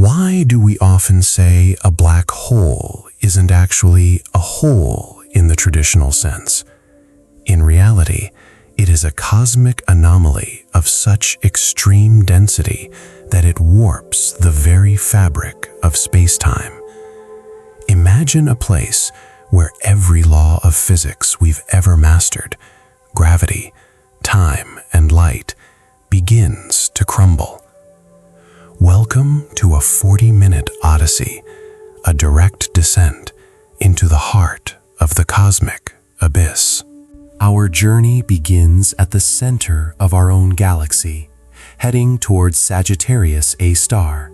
Why do we often say a black hole isn't actually a hole in the traditional sense? In reality, it is a cosmic anomaly of such extreme density that it warps the very fabric of space-time. Imagine a place where every law of physics we've ever mastered, gravity, time, and light, begins to crumble. Welcome to a 40-minute odyssey, a direct descent into the heart of the cosmic abyss. Our journey begins at the center of our own galaxy, heading towards Sagittarius A star,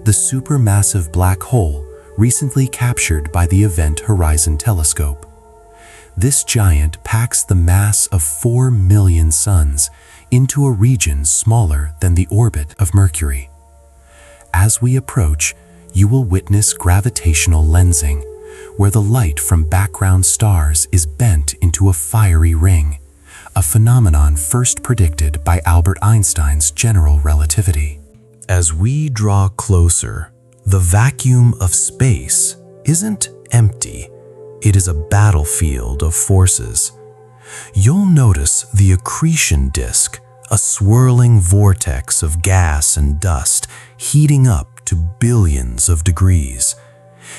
the supermassive black hole recently captured by the Event Horizon Telescope. This giant packs the mass of 4 million suns into a region smaller than the orbit of Mercury. As we approach, you will witness gravitational lensing, where the light from background stars is bent into a fiery ring, a phenomenon first predicted by Albert Einstein's general relativity. As we draw closer, the vacuum of space isn't empty. It is a battlefield of forces. You'll notice the accretion disk, a swirling vortex of gas and dust heating up to billions of degrees.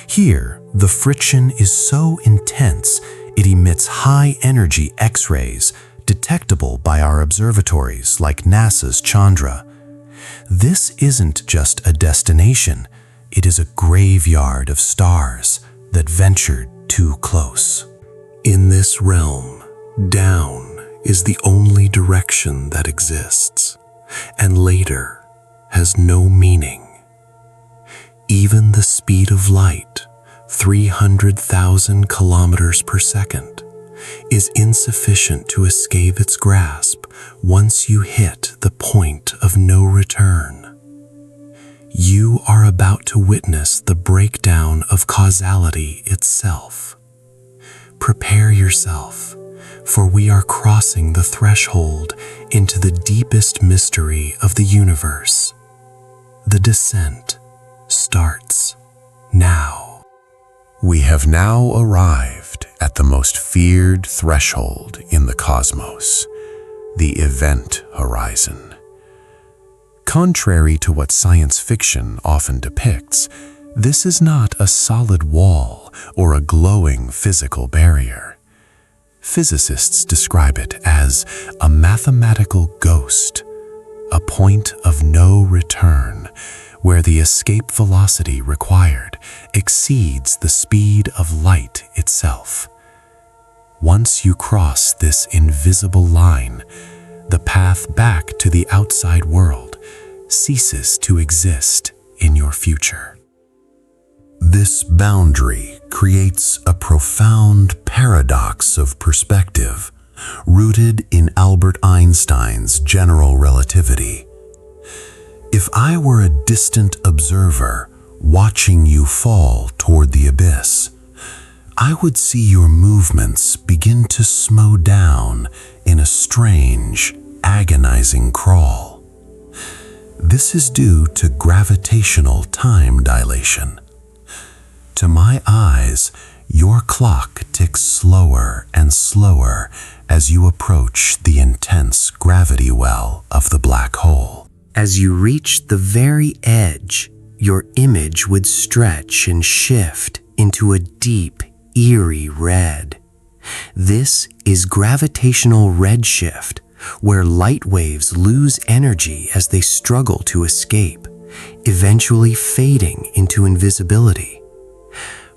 Here, the friction is so intense it emits high-energy X-rays detectable by our observatories like NASA's Chandra. This isn't just a destination, it is a graveyard of stars that ventured too close. In this realm, down is the only direction that exists, and later has no meaning. Even the speed of light, 300,000 kilometers per second, is insufficient to escape its grasp once you hit the point of no return. You are about to witness the breakdown of causality itself. Prepare yourself, for we are crossing the threshold into the deepest mystery of the universe. The descent starts now. We have now arrived at the most feared threshold in the cosmos, the Event Horizon. Contrary to what science fiction often depicts, this is not a solid wall or a glowing physical barrier. Physicists describe it as a mathematical ghost, a point of no return, where the escape velocity required exceeds the speed of light itself. Once you cross this invisible line, the path back to the outside world ceases to exist in your future. This boundary creates a profound paradox of perspective, rooted in Albert Einstein's general relativity. If I were a distant observer watching you fall toward the abyss, I would see your movements begin to slow down in a strange, agonizing crawl. This is due to gravitational time dilation. To my eyes, your clock ticks slower and slower as you approach the intense gravity well of the black hole. As you reach the very edge, your image would stretch and shift into a deep, eerie red. This is gravitational redshift, where light waves lose energy as they struggle to escape, eventually fading into invisibility.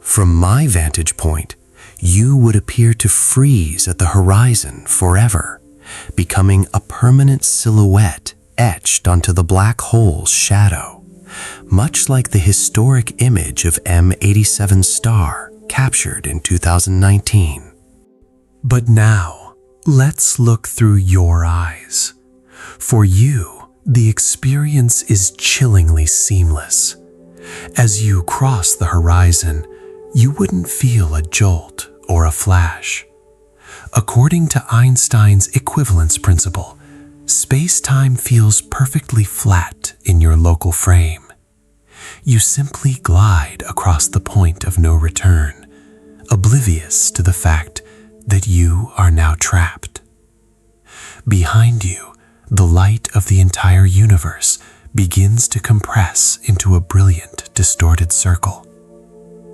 From my vantage point, you would appear to freeze at the horizon forever, becoming a permanent silhouette etched onto the black hole's shadow, much like the historic image of M87 star captured in 2019. But now, let's look through your eyes. For you, the experience is chillingly seamless. As you cross the horizon, you wouldn't feel a jolt or a flash. According to Einstein's equivalence principle, space-time feels perfectly flat in your local frame. you simply glide across the point of no return, oblivious to the fact that you are now trapped. Behind you, the light of the entire universe begins to compress into a brilliant, distorted circle.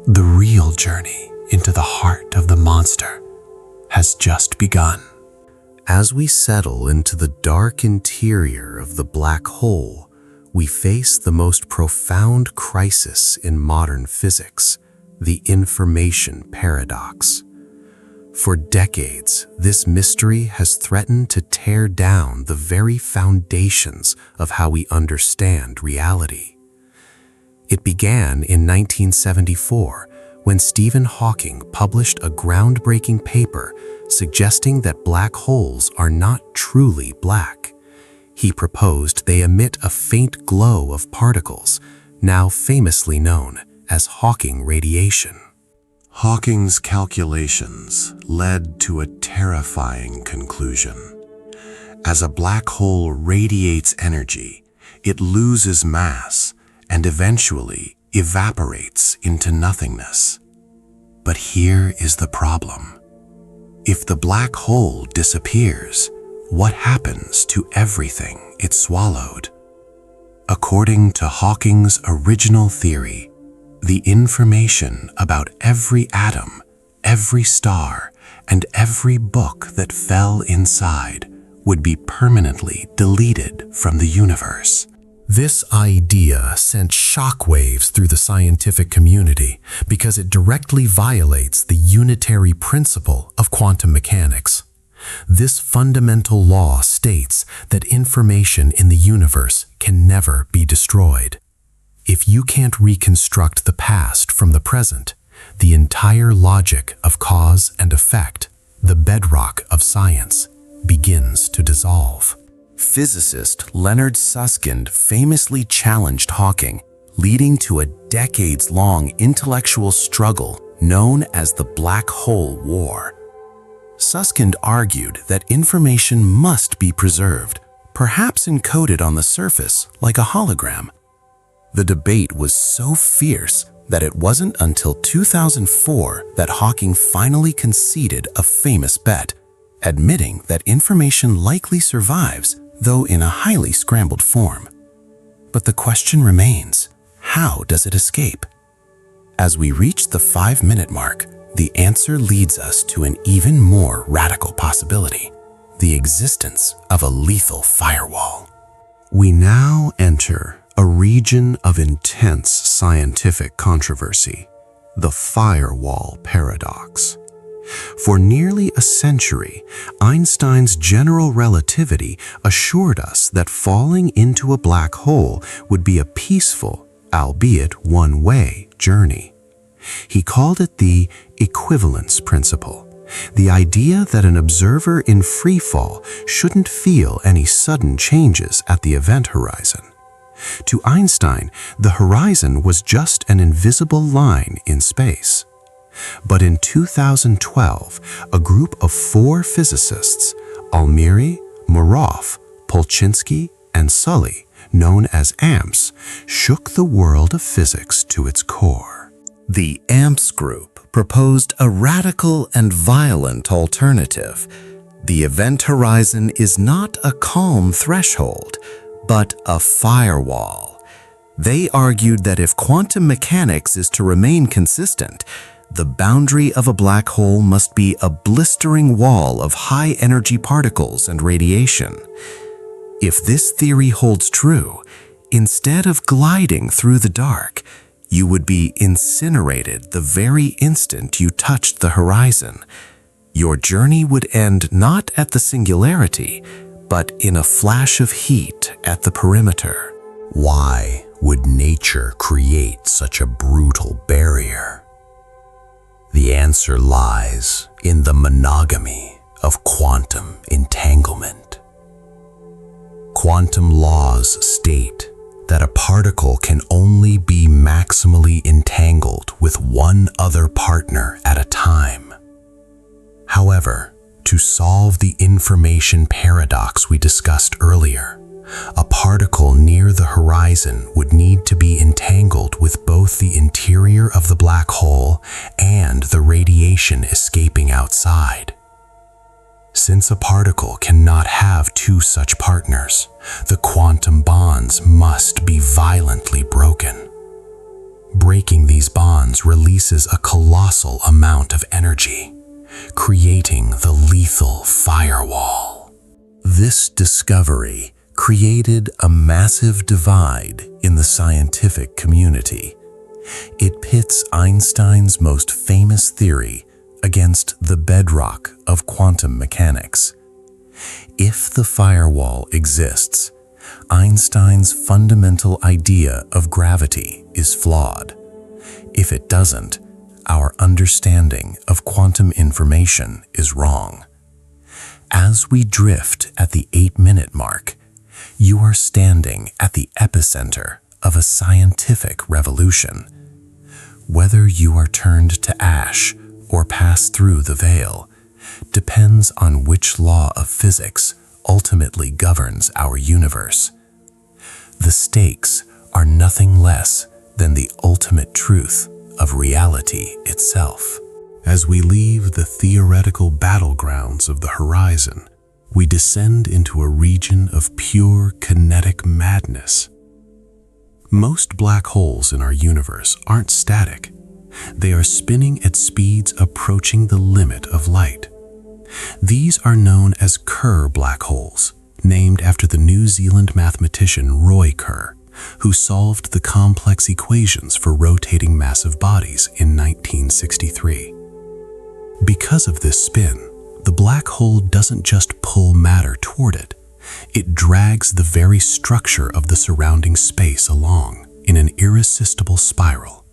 The real journey into the heart of the monster has just begun. As we settle into the dark interior of the black hole, we face the most profound crisis in modern physics, the information paradox. For decades, this mystery has threatened to tear down the very foundations of how we understand reality. It began in 1974 when Stephen Hawking published a groundbreaking paper suggesting that black holes are not truly black. He proposed they emit a faint glow of particles, now famously known as Hawking radiation. Hawking's calculations led to a terrifying conclusion. As a black hole radiates energy, it loses mass and eventually evaporates into nothingness. But here is the problem. If the black hole disappears, what happens to everything it swallowed? According to Hawking's original theory, the information about every atom, every star, and every book that fell inside would be permanently deleted from the universe. This idea sent shockwaves through the scientific community because it directly violates the unitary principle of quantum mechanics. This fundamental law states that information in the universe can never be destroyed. If you can't reconstruct the past from the present, the entire logic of cause and effect, the bedrock of science, begins to dissolve. Physicist Leonard Susskind famously challenged Hawking, leading to a decades-long intellectual struggle known as the Black Hole War. Susskind argued that information must be preserved, perhaps encoded on the surface like a hologram. The debate was so fierce that it wasn't until 2004 that Hawking finally conceded a famous bet, admitting that information likely survives, though in a highly scrambled form. But the question remains, how does it escape? As we reach the 5-minute mark, the answer leads us to an even more radical possibility, the existence of a lethal firewall. We now enter a region of intense scientific controversy, the firewall paradox. For nearly a century, Einstein's general relativity assured us that falling into a black hole would be a peaceful, albeit one-way, journey. He called it the equivalence principle, the idea that an observer in freefall shouldn't feel any sudden changes at the event horizon. To Einstein, the horizon was just an invisible line in space. But in 2012, a group of 4 physicists, Almiri, Moroff, Polchinski, and Sully, known as AMPS, shook the world of physics to its core. The AMPS group proposed a radical and violent alternative. The event horizon is not a calm threshold, but a firewall. They argued that if quantum mechanics is to remain consistent, the boundary of a black hole must be a blistering wall of high-energy particles and radiation. If this theory holds true, instead of gliding through the dark, you would be incinerated the very instant you touched the horizon. Your journey would end not at the singularity, but in a flash of heat at the perimeter. Why would nature create such a brutal barrier? The answer lies in the monogamy of quantum entanglement. Quantum laws state that a particle can only be maximally entangled with one other partner at a time. However, to solve the information paradox we discussed earlier, a particle near the horizon would need to be entangled with black hole and the radiation escaping outside. Since a particle cannot have two such partners, the quantum bonds must be violently broken. Breaking these bonds releases a colossal amount of energy, creating the lethal firewall. This discovery created a massive divide in the scientific community. It pits Einstein's most famous theory against the bedrock of quantum mechanics. If the firewall exists, Einstein's fundamental idea of gravity is flawed. If it doesn't, our understanding of quantum information is wrong. As we drift at the 8-minute mark, you are standing at the epicenter of a scientific revolution. Whether you are turned to ash or pass through the veil depends on which law of physics ultimately governs our universe. The stakes are nothing less than the ultimate truth of reality itself. As we leave the theoretical battlegrounds of the horizon, we descend into a region of pure kinetic madness. Most black holes in our universe aren't static. They are spinning at speeds approaching the limit of light. These are known as Kerr black holes, named after the New Zealand mathematician Roy Kerr, who solved the complex equations for rotating massive bodies in 1963. Because of this spin, the black hole doesn't just pull matter toward it, it drags the very structure of the surrounding space along in an irresistible spiral.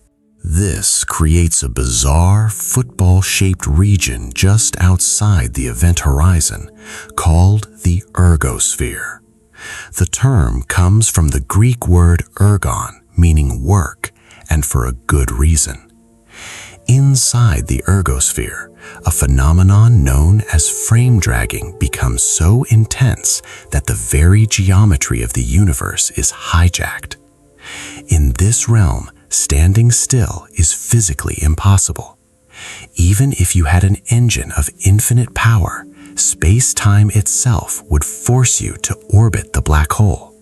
This creates a bizarre football-shaped region just outside the event horizon called the ergosphere. The term comes from the Greek word ergon, meaning work, and for a good reason. Inside the ergosphere, a phenomenon known as frame dragging becomes so intense that the very geometry of the universe is hijacked. In this realm, standing still is physically impossible. Even if you had an engine of infinite power, space-time itself would force you to orbit the black hole.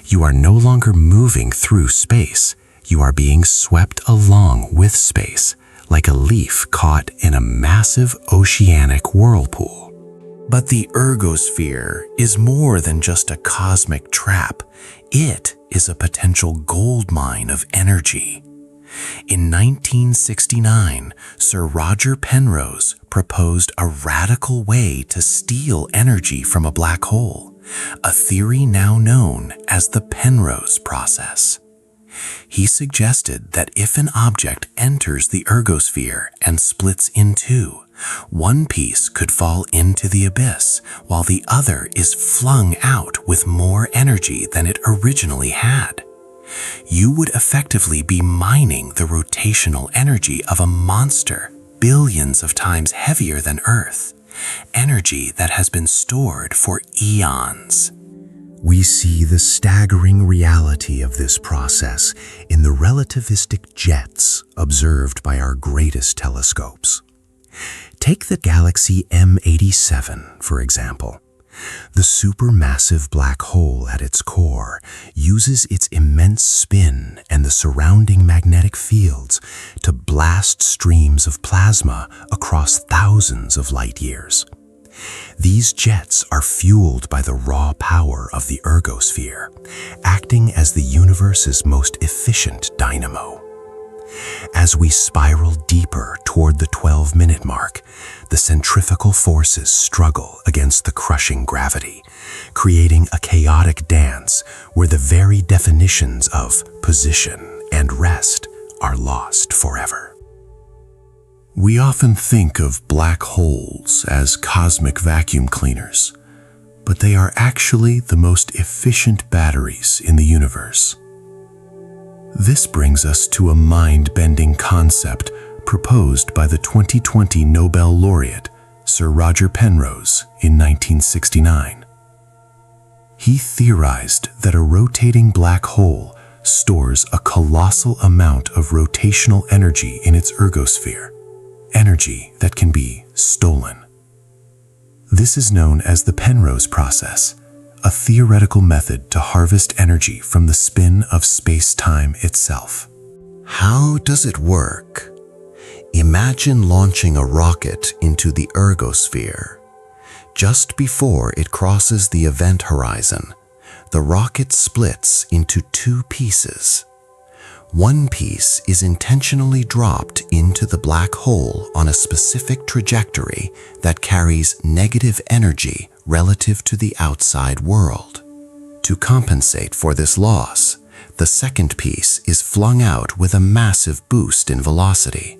You are no longer moving through space, you are being swept along with space, like a leaf caught in a massive oceanic whirlpool. But the ergosphere is more than just a cosmic trap. It is a potential goldmine of energy. In 1969, Sir Roger Penrose proposed a radical way to steal energy from a black hole, a theory now known as the Penrose process. He suggested that if an object enters the ergosphere and splits in two, one piece could fall into the abyss while the other is flung out with more energy than it originally had. You would effectively be mining the rotational energy of a monster billions of times heavier than Earth, energy that has been stored for eons. We see the staggering reality of this process in the relativistic jets observed by our greatest telescopes. Take the galaxy M87, for example. The supermassive black hole at its core uses its immense spin and the surrounding magnetic fields to blast streams of plasma across thousands of light years. These jets are fueled by the raw power of the ergosphere, acting as the universe's most efficient dynamo. As we spiral deeper toward the 12-minute mark, the centrifugal forces struggle against the crushing gravity, creating a chaotic dance where the very definitions of position and rest are lost forever. We often think of black holes as cosmic vacuum cleaners, but they are actually the most efficient batteries in the universe. This brings us to a mind-bending concept proposed by the 2020 Nobel laureate, Sir Roger Penrose, in 1969. He theorized that a rotating black hole stores a colossal amount of rotational energy in its ergosphere, energy that can be stolen. This is known as the Penrose process, a theoretical method to harvest energy from the spin of space-time itself. How does it work? Imagine launching a rocket into the ergosphere. Just before it crosses the event horizon, the rocket splits into two pieces. One piece is intentionally dropped into the black hole on a specific trajectory that carries negative energy relative to the outside world. To compensate for this loss, the second piece is flung out with a massive boost in velocity.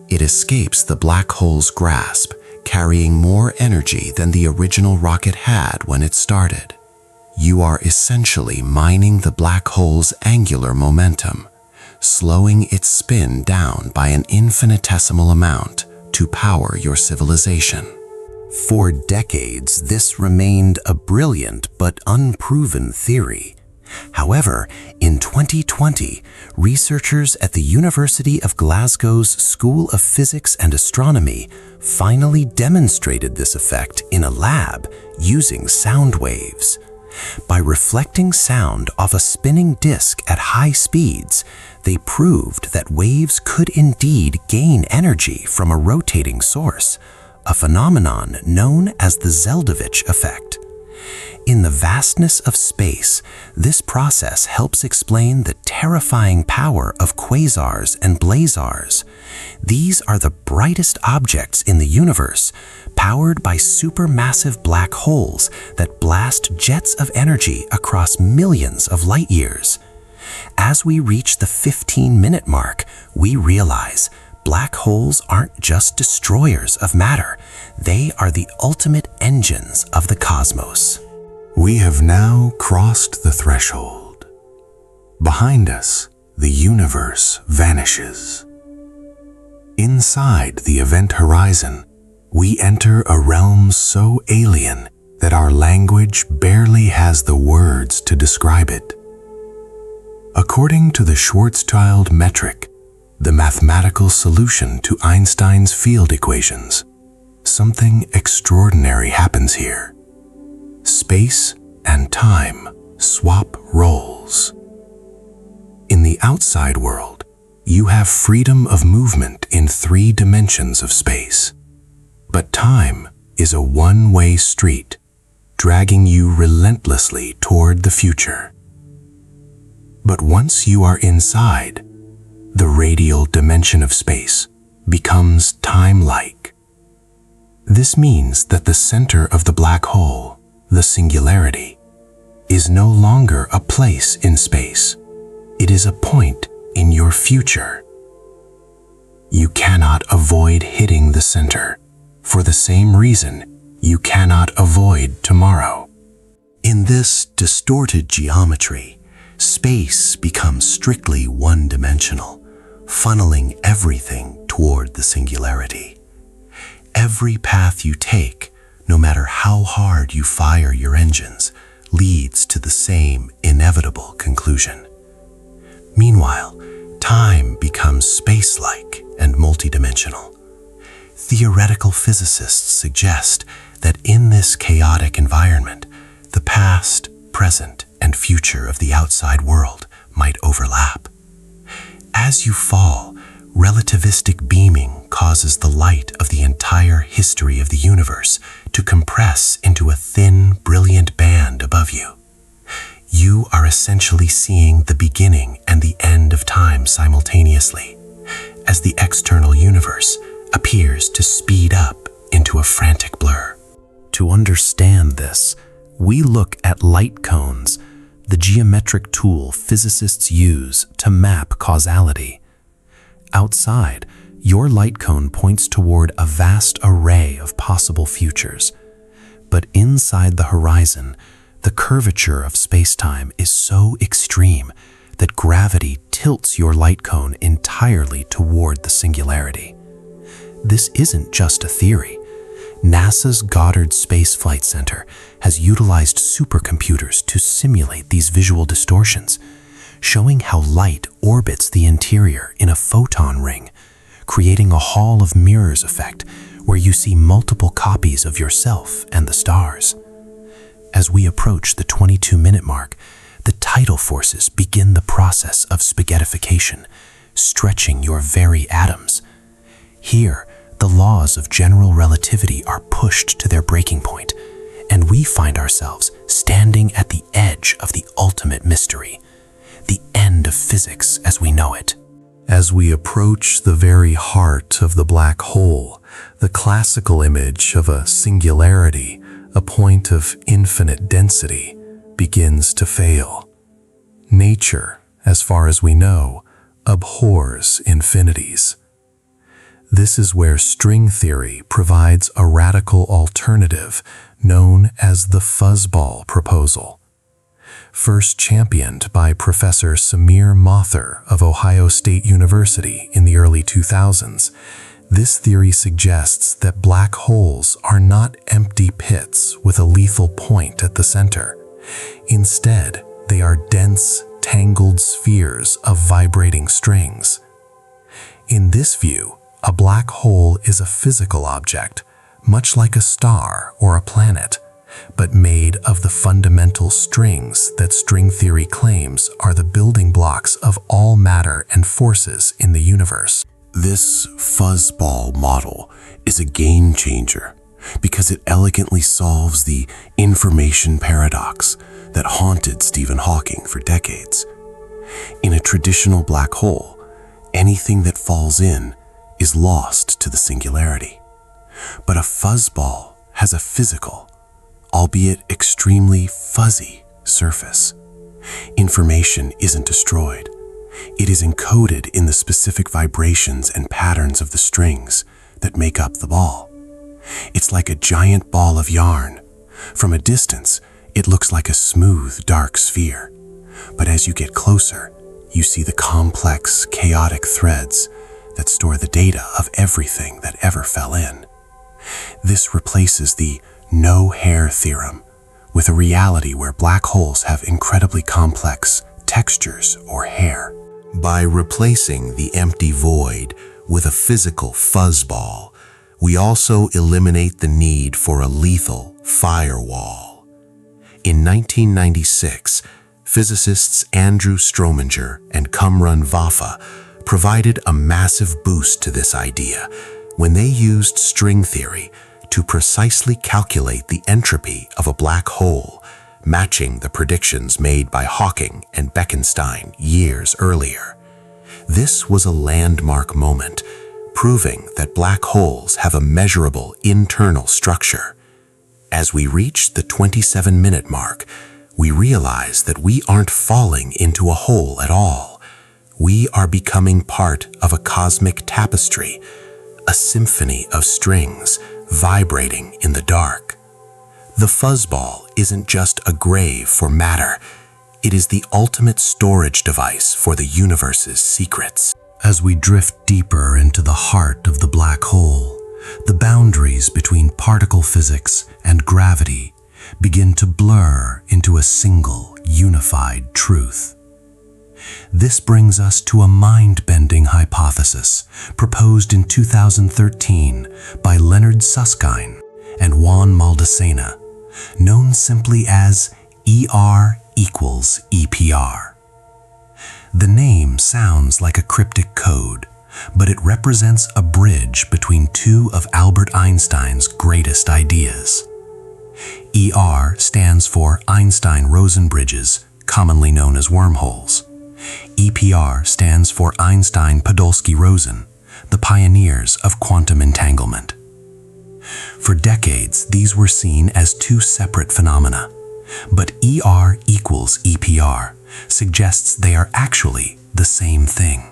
It escapes the black hole's grasp, carrying more energy than the original rocket had when it started. You are essentially mining the black hole's angular momentum, slowing its spin down by an infinitesimal amount to power your civilization. For decades, this remained a brilliant but unproven theory. However, in 2020, researchers at the University of Glasgow's School of Physics and Astronomy finally demonstrated this effect in a lab using sound waves. By reflecting sound off a spinning disk at high speeds, they proved that waves could indeed gain energy from a rotating source, a phenomenon known as the Zeldovich effect. In the vastness of space, this process helps explain the terrifying power of quasars and blazars. These are the brightest objects in the universe, powered by supermassive black holes that blast jets of energy across millions of light years. As we reach the 15-minute mark, we realize black holes aren't just destroyers of matter, they are the ultimate engines of the cosmos. We have now crossed the threshold. Behind us, the universe vanishes. Inside the event horizon, we enter a realm so alien that our language barely has the words to describe it. According to the Schwarzschild metric, the mathematical solution to Einstein's field equations, something extraordinary happens here. Space and time swap roles. In the outside world, you have freedom of movement in 3 dimensions of space. But time is a one-way street, dragging you relentlessly toward the future. But once you are inside, the radial dimension of space becomes time-like. This means that the center of the black hole, the singularity, is no longer a place in space. It is a point in your future. You cannot avoid hitting the center, for the same reason you cannot avoid tomorrow. In this distorted geometry, space becomes strictly one-dimensional, funneling everything toward the singularity. Every path you take, no matter how hard you fire your engines, leads to the same inevitable conclusion. Meanwhile, time becomes space-like and multidimensional. Theoretical physicists suggest that in this chaotic environment, the past, present, and future of the outside world might overlap. As you fall, relativistic beaming causes the light of the entire history of the universe to compress into a thin, brilliant band above you. You are essentially seeing the beginning and the end of time simultaneously, as the external universe appears to speed up into a frantic blur. To understand this, we look at light cones, the geometric tool physicists use to map causality. Outside, your light cone points toward a vast array of possible futures. But inside the horizon, the curvature of space-time is so extreme that gravity tilts your light cone entirely toward the singularity. This isn't just a theory. NASA's Goddard Space Flight Center has utilized supercomputers to simulate these visual distortions, showing how light orbits the interior in a photon ring, creating a hall of mirrors effect where you see multiple copies of yourself and the stars. As we approach the 22-minute mark, the tidal forces begin the process of spaghettification, stretching your very atoms. Here, the laws of general relativity are pushed to their breaking point, and we find ourselves standing at the edge of the ultimate mystery, the end of physics as we know it. As we approach the very heart of the black hole, the classical image of a singularity, a point of infinite density, begins to fail. Nature, as far as we know, abhors infinities. This is where string theory provides a radical alternative known as the Fuzzball proposal. First championed by Professor Samir Mathur of Ohio State University in the early 2000s, this theory suggests that black holes are not empty pits with a lethal point at the center. Instead, they are dense, tangled spheres of vibrating strings. In this view, a black hole is a physical object, much like a star or a planet, but made of the fundamental strings that string theory claims are the building blocks of all matter and forces in the universe. This fuzzball model is a game changer because it elegantly solves the information paradox that haunted Stephen Hawking for decades. In a traditional black hole, anything that falls in is lost to the singularity. But a fuzzball has a physical, albeit extremely fuzzy, surface. Information isn't destroyed. It is encoded in the specific vibrations and patterns of the strings that make up the ball. It's like a giant ball of yarn. From a distance, it looks like a smooth, dark sphere. But as you get closer, you see the complex, chaotic threads that store the data of everything that ever fell in. This replaces the no-hair theorem with a reality where black holes have incredibly complex textures or hair. By replacing the empty void with a physical fuzzball, we also eliminate the need for a lethal firewall. In 1996, physicists Andrew Strominger and Kamran Vafa provided a massive boost to this idea when they used string theory to precisely calculate the entropy of a black hole, matching the predictions made by Hawking and Bekenstein years earlier. This was a landmark moment, proving that black holes have a measurable internal structure. As we reach the 27-minute mark, we realize that we aren't falling into a hole at all. We are becoming part of a cosmic tapestry, a symphony of strings vibrating in the dark. The fuzzball isn't just a grave for matter. It is the ultimate storage device for the universe's secrets. As we drift deeper into the heart of the black hole, the boundaries between particle physics and gravity begin to blur into a single, unified truth. This brings us to a mind-bending hypothesis proposed in 2013 by Leonard Susskind and Juan Maldacena, known simply as ER equals EPR. The name sounds like a cryptic code, but it represents a bridge between two of Albert Einstein's greatest ideas. ER stands for Einstein-Rosen bridges, commonly known as wormholes. EPR stands for Einstein-Podolsky-Rosen, the pioneers of quantum entanglement. For decades, these were seen as two separate phenomena, but ER equals EPR suggests they are actually the same thing.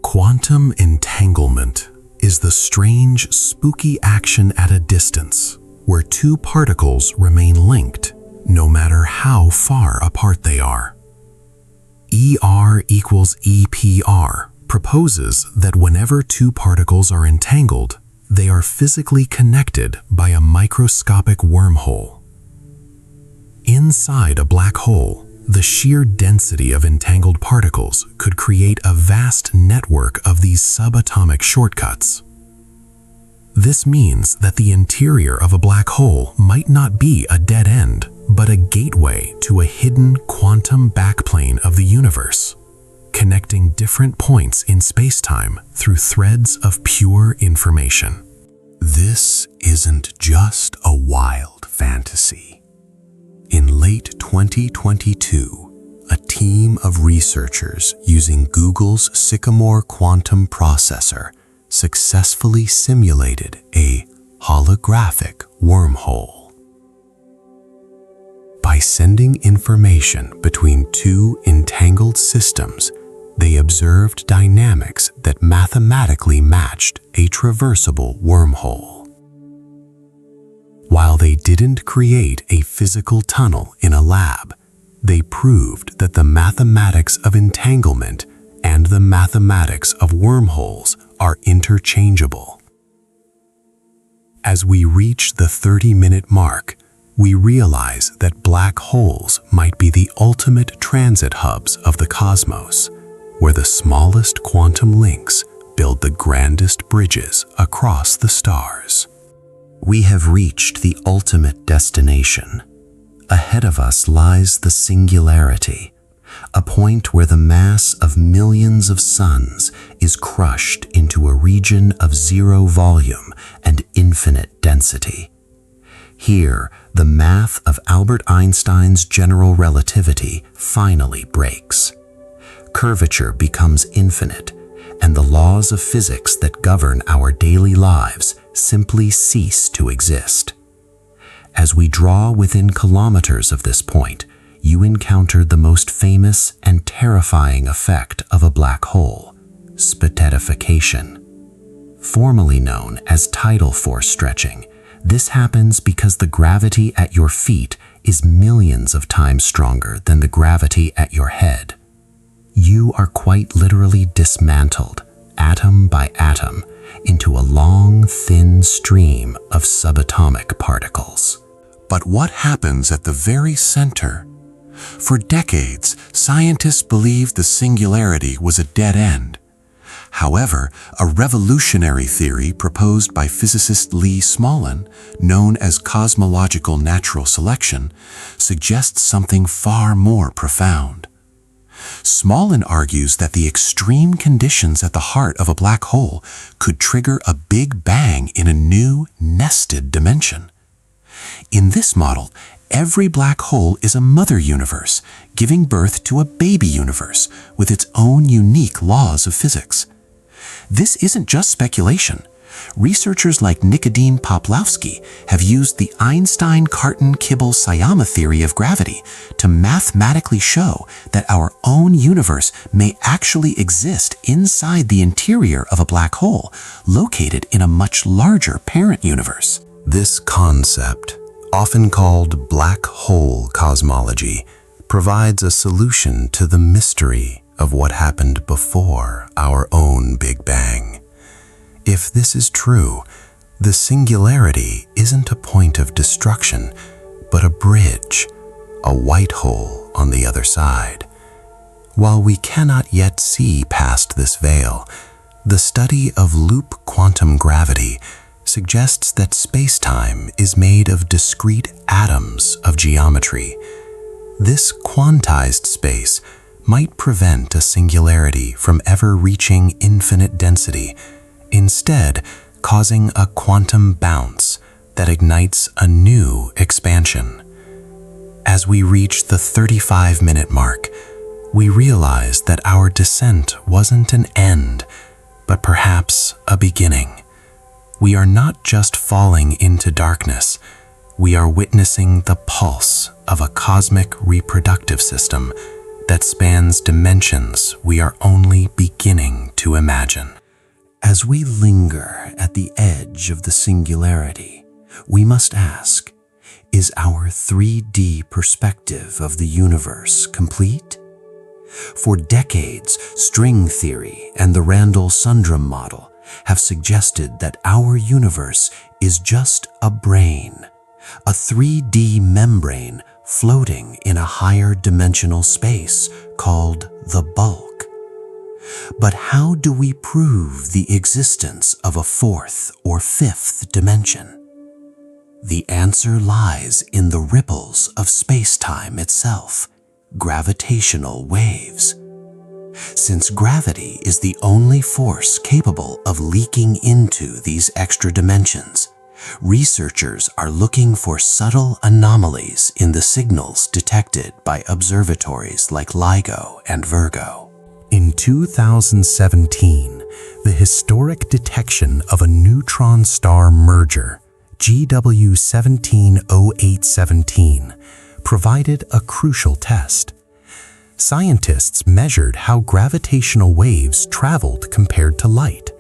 Quantum entanglement is the strange, spooky action at a distance where two particles remain linked no matter how far apart they are. ER equals EPR proposes that whenever two particles are entangled, they are physically connected by a microscopic wormhole. Inside a black hole, The sheer density of entangled particles could create a vast network of these subatomic shortcuts. This means that the interior of a black hole might not be a dead end, but a gateway to a hidden quantum backplane of the universe, connecting different points in space-time through threads of pure information. This isn't just a wild fantasy. In late 2022, a team of researchers using Google's Sycamore quantum processor successfully simulated a holographic wormhole. By sending information between two entangled systems, they observed dynamics that mathematically matched a traversable wormhole. While they didn't create a physical tunnel in a lab, they proved that the mathematics of entanglement and the mathematics of wormholes are interchangeable. As we reach the 30-minute mark, we realize that black holes might be the ultimate transit hubs of the cosmos, where the smallest quantum links build the grandest bridges across the stars. We have reached the ultimate destination. Ahead of us lies the Singularity, a point where the mass of millions of suns is crushed into a region of zero volume and infinite density. Here, the math of Albert Einstein's general relativity finally breaks. Curvature becomes infinite, and the laws of physics that govern our daily lives simply cease to exist. As we draw within kilometers of this point, you encounter the most famous and terrifying effect of a black hole, spaghettification. Formerly known as tidal force stretching, this happens because the gravity at your feet is millions of times stronger than the gravity at your head. You are quite literally dismantled, atom by atom, into a long, thin stream of subatomic particles. But what happens at the very center? For decades, scientists believed the Singularity was a dead end. However, a revolutionary theory proposed by physicist Lee Smolin, known as cosmological natural selection, suggests something far more profound. Smolin argues that the extreme conditions at the heart of a black hole could trigger a big bang in a new, nested dimension. In this model, every black hole is a mother universe, giving birth to a baby universe with its own unique laws of physics. This isn't just speculation. Researchers like Nikodym Poplawski have used the Einstein-Cartan-Kibble-Sayama theory of gravity to mathematically show that our own universe may actually exist inside the interior of a black hole, located in a much larger parent universe. This concept, often called black hole cosmology, provides a solution to the mystery of what happened before our own Big Bang. If this is true, the Singularity isn't a point of destruction, but a bridge, a white hole on the other side. While we cannot yet see past this veil, the study of loop quantum gravity suggests that space-time is made of discrete atoms of geometry. This quantized space might prevent a singularity from ever reaching infinite density, instead causing a quantum bounce that ignites a new expansion. As we reach the 35-minute mark, we realize that our descent wasn't an end, but perhaps a beginning. We are not just falling into darkness, we are witnessing the pulse of a cosmic reproductive system that spans dimensions we are only beginning to imagine. As we linger at the edge of the Singularity, we must ask, is our 3D perspective of the universe complete? For decades, string theory and the Randall-Sundrum model have suggested that our universe is just a brain, a 3D membrane floating in a higher dimensional space called the bulk. But how do we prove the existence of a fourth or fifth dimension? The answer lies in the ripples of space-time itself, gravitational waves. Since gravity is the only force capable of leaking into these extra dimensions, researchers are looking for subtle anomalies in the signals detected by observatories like LIGO and Virgo. In 2017, the historic detection of a neutron star merger, GW 170817, provided a crucial test. Scientists measured how gravitational waves traveled compared to light.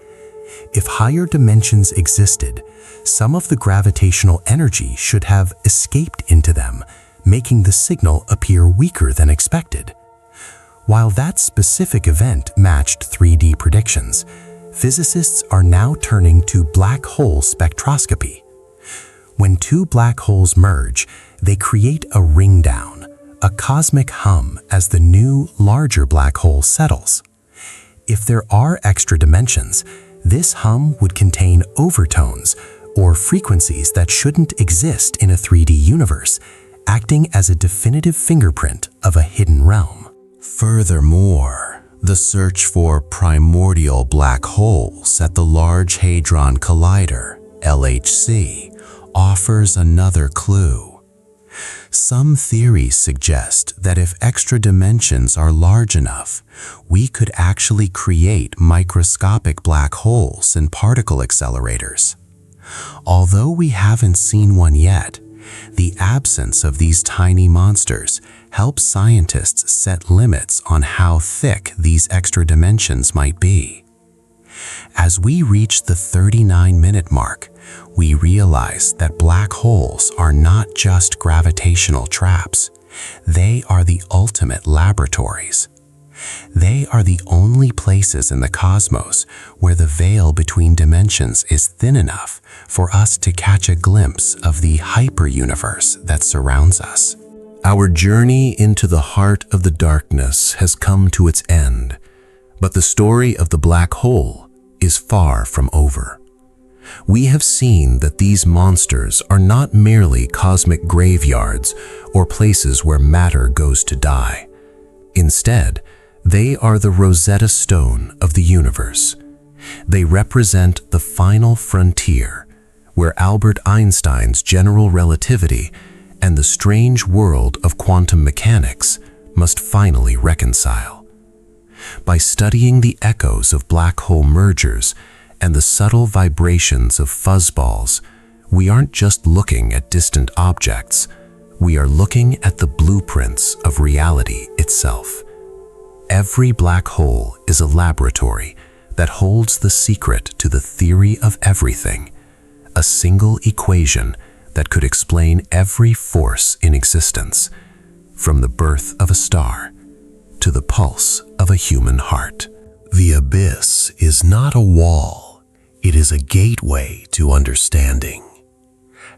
If higher dimensions existed, some of the gravitational energy should have escaped into them, making the signal appear weaker than expected. While that specific event matched 3D predictions, physicists are now turning to black hole spectroscopy. When two black holes merge, they create a ringdown, a cosmic hum as the new, larger black hole settles. If there are extra dimensions, this hum would contain overtones or frequencies that shouldn't exist in a 3D universe, acting as a definitive fingerprint of a hidden realm. Furthermore, the search for primordial black holes at the Large Hadron Collider, LHC, offers another clue. Some theories suggest that if extra dimensions are large enough, we could actually create microscopic black holes in particle accelerators. Although we haven't seen one yet, the absence of these tiny monsters helps scientists set limits on how thick these extra dimensions might be. As we reach the 39-minute mark, we realize that black holes are not just gravitational traps. They are the ultimate laboratories. They are the only places in the cosmos where the veil between dimensions is thin enough for us to catch a glimpse of the hyper-universe that surrounds us. Our journey into the heart of the darkness has come to its end, but the story of the black hole is far from over. We have seen that these monsters are not merely cosmic graveyards or places where matter goes to die. Instead, they are the Rosetta Stone of the universe. They represent the final frontier, where Albert Einstein's general relativity and the strange world of quantum mechanics must finally reconcile. By studying the echoes of black hole mergers and the subtle vibrations of fuzzballs, we aren't just looking at distant objects, we are looking at the blueprints of reality itself. Every black hole is a laboratory that holds the secret to the theory of everything, a single equation that could explain every force in existence, from the birth of a star to the pulse of a human heart. The abyss is not a wall, it is a gateway to understanding.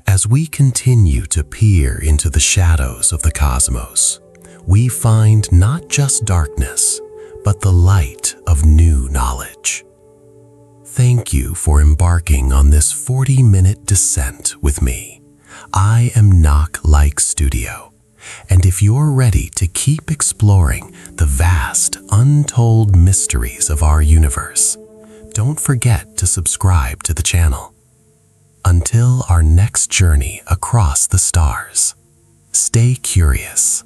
As we continue to peer into the shadows of the cosmos, we find not just darkness, but the light of new knowledge. Thank you for embarking on this 40-minute descent with me. I am Knock Like Studio, and if you're ready to keep exploring the vast, untold mysteries of our universe, don't forget to subscribe to the channel. Until our next journey across the stars, stay curious.